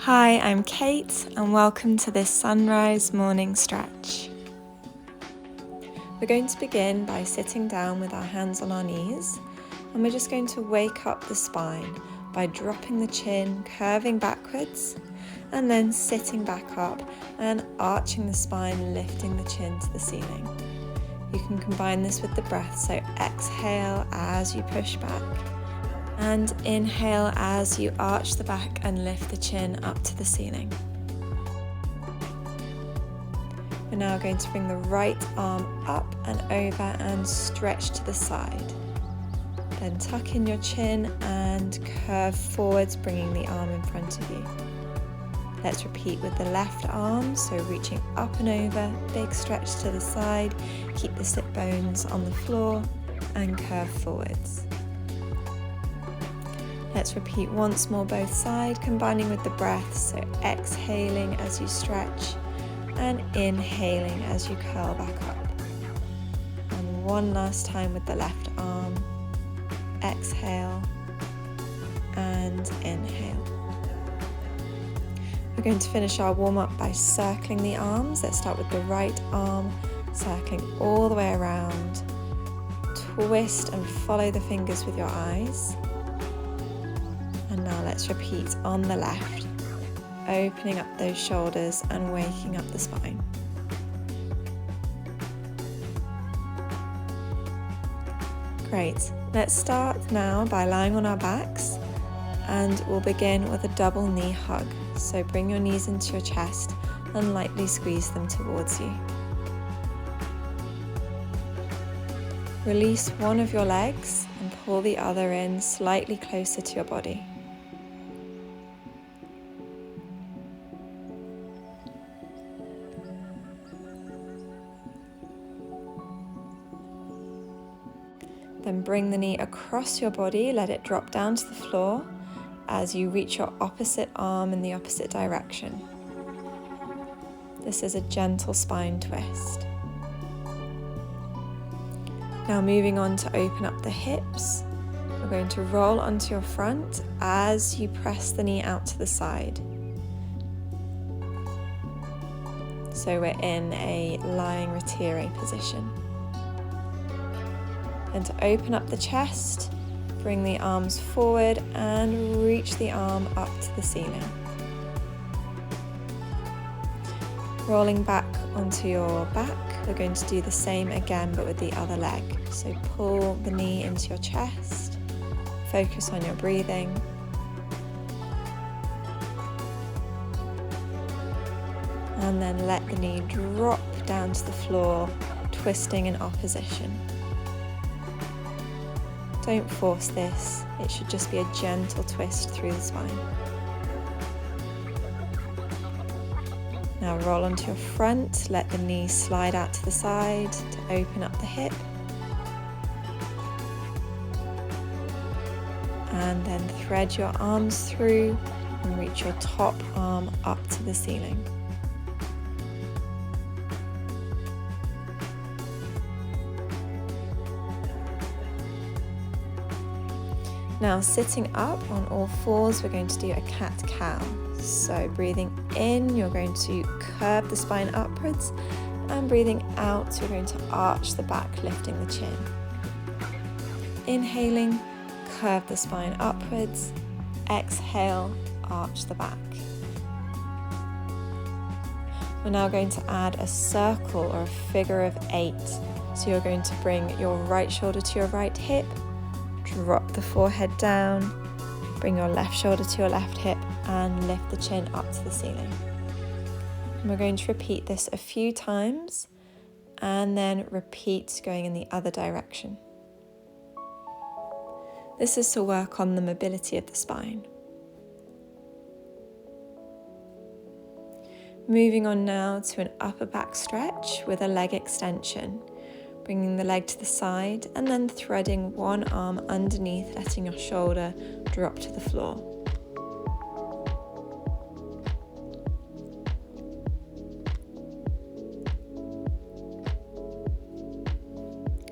Hi, I'm Kate and welcome to this sunrise morning stretch. We're going to begin by sitting down with our hands on our knees, and we're just going to wake up the spine by dropping the chin, curving backwards, and then sitting back up and arching the spine, lifting the chin to the ceiling. You can combine this with the breath, so exhale as you push back and inhale as you arch the back and lift the chin up to the ceiling. We're now going to bring the right arm up and over and stretch to the side. Then tuck in your chin and curve forwards, bringing the arm in front of you. Let's repeat with the left arm, so reaching up and over, big stretch to the side, keep the sit bones on the floor and curve forwards. Let's repeat once more both sides, combining with the breath, so exhaling as you stretch and inhaling as you curl back up. And one last time with the left arm, exhale and inhale. We're going to finish our warm-up by circling the arms. Let's start with the right arm, circling all the way around. Twist and follow the fingers with your eyes. And now let's repeat on the left, opening up those shoulders and waking up the spine. Great. Let's start now by lying on our backs, and we'll begin with a double knee hug. So bring your knees into your chest and lightly squeeze them towards you. Release one of your legs and pull the other in slightly closer to your body. Then bring the knee across your body, let it drop down to the floor as you reach your opposite arm in the opposite direction. This is a gentle spine twist. Now moving on to open up the hips, we're going to roll onto your front as you press the knee out to the side. So we're in a lying retiré position. And to open up the chest, bring the arms forward and reach the arm up to the ceiling. Rolling back onto your back, we're going to do the same again but with the other leg. So pull the knee into your chest, focus on your breathing. And then let the knee drop down to the floor, twisting in opposition. Don't force this, it should just be a gentle twist through the spine. Now roll onto your front, let the knee slide out to the side to open up the hip. And then thread your arms through and reach your top arm up to the ceiling. Now sitting up on all fours, we're going to do a cat-cow. So breathing in, you're going to curve the spine upwards, and breathing out, you're going to arch the back, lifting the chin. Inhaling, curve the spine upwards, exhale, arch the back. We're now going to add a circle or a figure of 8. So you're going to bring your right shoulder to your right hip, drop the forehead down, bring your left shoulder to your left hip and lift the chin up to the ceiling. And we're going to repeat this a few times and then repeat going in the other direction. This is to work on the mobility of the spine. Moving on now to an upper back stretch with a leg extension. Bringing the leg to the side and then threading one arm underneath, letting your shoulder drop to the floor.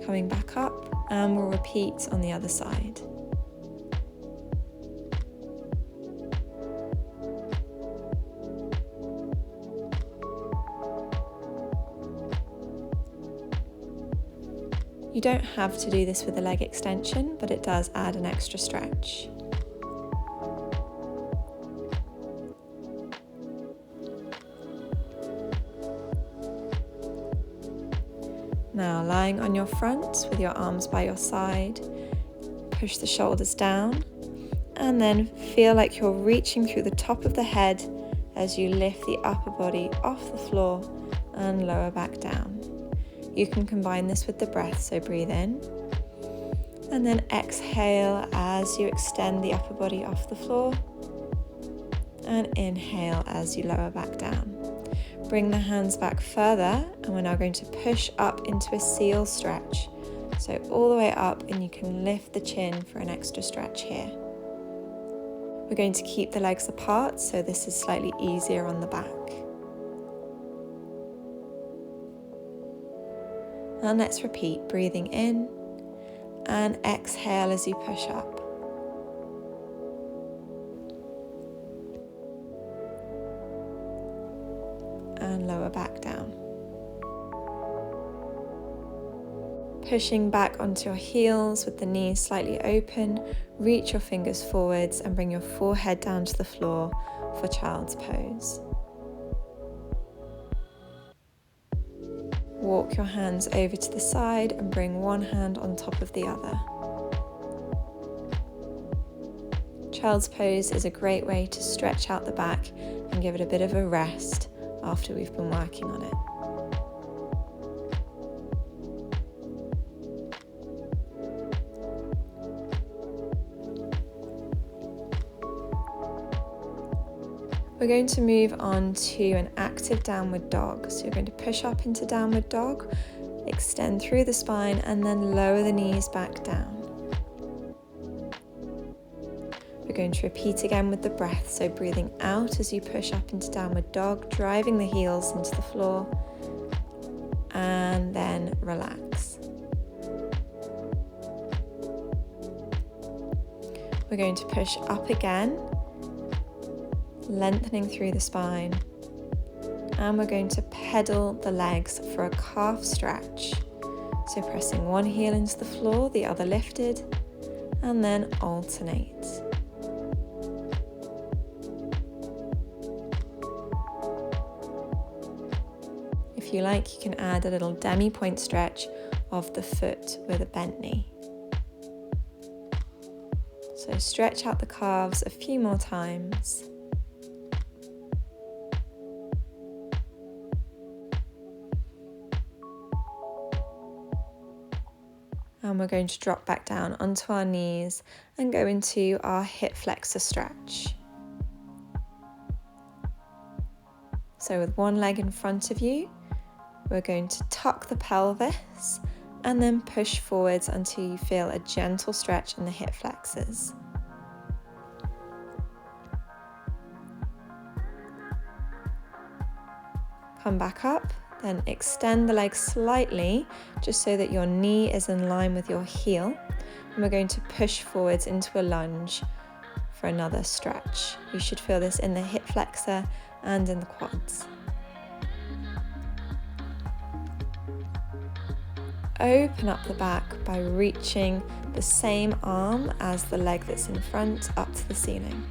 Coming back up, and we'll repeat on the other side. You don't have to do this with a leg extension, but it does add an extra stretch. Now, lying on your front with your arms by your side, push the shoulders down, and then feel like you're reaching through the top of the head as you lift the upper body off the floor and lower back down. You can combine this with the breath, so breathe in, and then exhale as you extend the upper body off the floor, and inhale as you lower back down. Bring the hands back further, and we're now going to push up into a seal stretch. So all the way up, and you can lift the chin for an extra stretch here. We're going to keep the legs apart, so this is slightly easier on the back. And let's repeat, breathing in and exhale as you push up. And lower back down. Pushing back onto your heels with the knees slightly open, reach your fingers forwards and bring your forehead down to the floor for child's pose. Walk your hands over to the side and bring one hand on top of the other. Child's pose is a great way to stretch out the back and give it a bit of a rest after we've been working on it. We're going to move on to an active downward dog. So you're going to push up into downward dog, extend through the spine, and then lower the knees back down. We're going to repeat again with the breath, so breathing out as you push up into downward dog, driving the heels into the floor, and then relax. We're going to push up again, lengthening through the spine, and we're going to pedal the legs for a calf stretch. So pressing one heel into the floor, the other lifted, and then alternate. If you like, you can add a little demi-point stretch of the foot with a bent knee. So stretch out the calves a few more times. And we're going to drop back down onto our knees and go into our hip flexor stretch. So with one leg in front of you, we're going to tuck the pelvis and then push forwards until you feel a gentle stretch in the hip flexors. Come back up, then extend the leg slightly just so that your knee is in line with your heel. And we're going to push forwards into a lunge for another stretch. You should feel this in the hip flexor and in the quads. Open up the back by reaching the same arm as the leg that's in front up to the ceiling.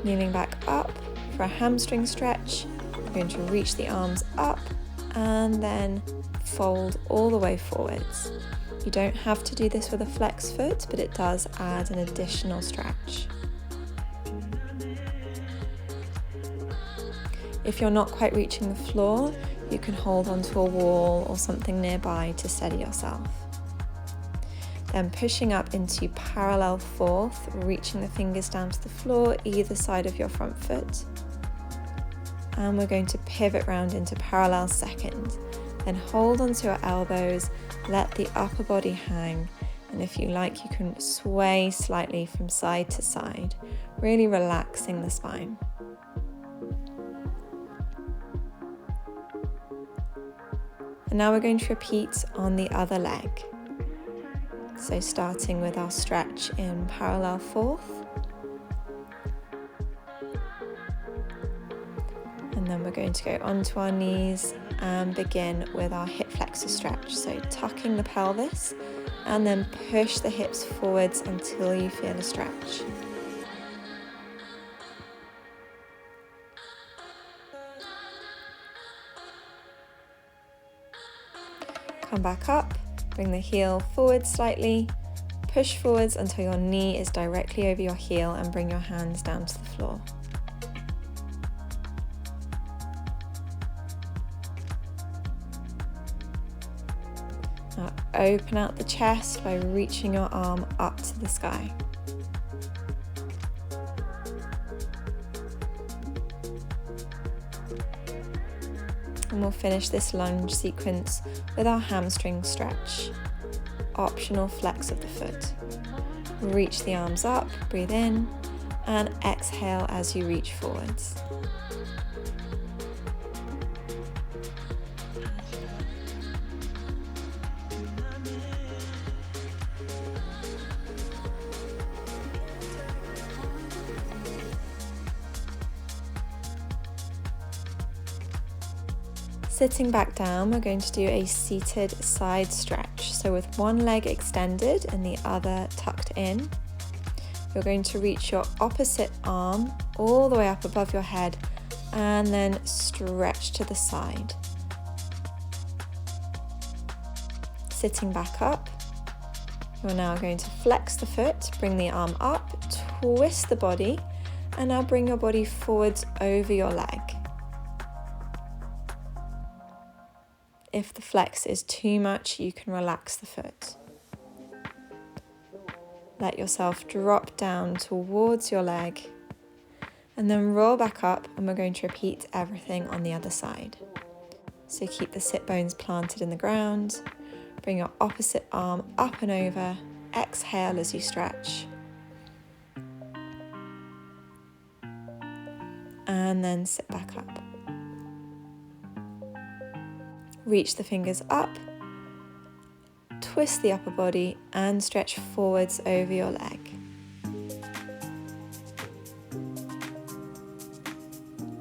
Kneeling back up for a hamstring stretch. We're going to reach the arms up and then fold all the way forwards. You don't have to do this with a flex foot, but it does add an additional stretch. If you're not quite reaching the floor, you can hold onto a wall or something nearby to steady yourself. Then pushing up into parallel fourth, reaching the fingers down to the floor, either side of your front foot. And we're going to pivot round into parallel second. Then hold onto your elbows, let the upper body hang, and if you like, you can sway slightly from side to side, really relaxing the spine. And now we're going to repeat on the other leg. So starting with our stretch in parallel fourth. And then we're going to go onto our knees and begin with our hip flexor stretch. So tucking the pelvis and then push the hips forwards until you feel a stretch. Come back up, bring the heel forward slightly, push forwards until your knee is directly over your heel and bring your hands down to the floor. Now open out the chest by reaching your arm up to the sky. And we'll finish this lunge sequence with our hamstring stretch. Optional flex of the foot. Reach the arms up, breathe in, and exhale as you reach forwards. Sitting back down, we're going to do a seated side stretch. So with one leg extended and the other tucked in, you're going to reach your opposite arm all the way up above your head and then stretch to the side. Sitting back up, you're now going to flex the foot, bring the arm up, twist the body, and now bring your body forwards over your leg. If the flex is too much, you can relax the foot. Let yourself drop down towards your leg and then roll back up, and we're going to repeat everything on the other side. So keep the sit bones planted in the ground, bring your opposite arm up and over, exhale as you stretch, and then sit back up. Reach the fingers up, twist the upper body and stretch forwards over your leg.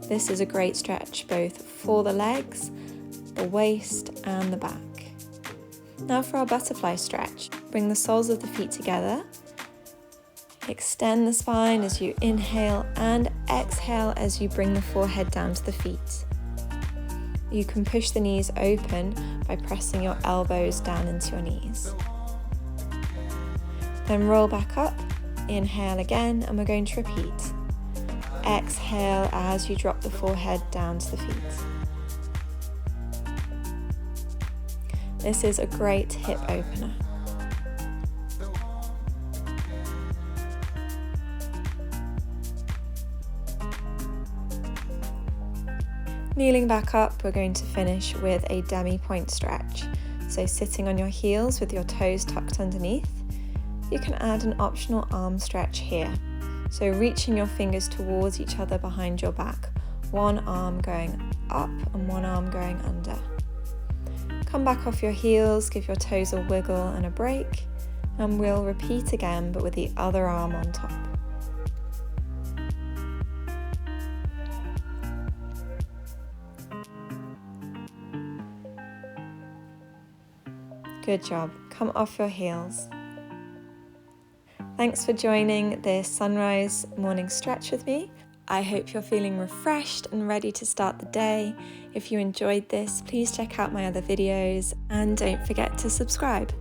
This is a great stretch both for the legs, the waist and the back. Now for our butterfly stretch, bring the soles of the feet together, extend the spine as you inhale and exhale as you bring the forehead down to the feet. You can push the knees open by pressing your elbows down into your knees. Then roll back up, inhale again, and we're going to repeat. Exhale as you drop the forehead down to the feet. This is a great hip opener. Kneeling back up, we're going to finish with a demi-point stretch. So sitting on your heels with your toes tucked underneath, you can add an optional arm stretch here. So reaching your fingers towards each other behind your back, one arm going up and one arm going under. Come back off your heels, give your toes a wiggle and a break, and we'll repeat again but with the other arm on top. Good job. Come off your heels. Thanks for joining this sunrise morning stretch with me. I hope you're feeling refreshed and ready to start the day. If you enjoyed this, please check out my other videos and don't forget to subscribe.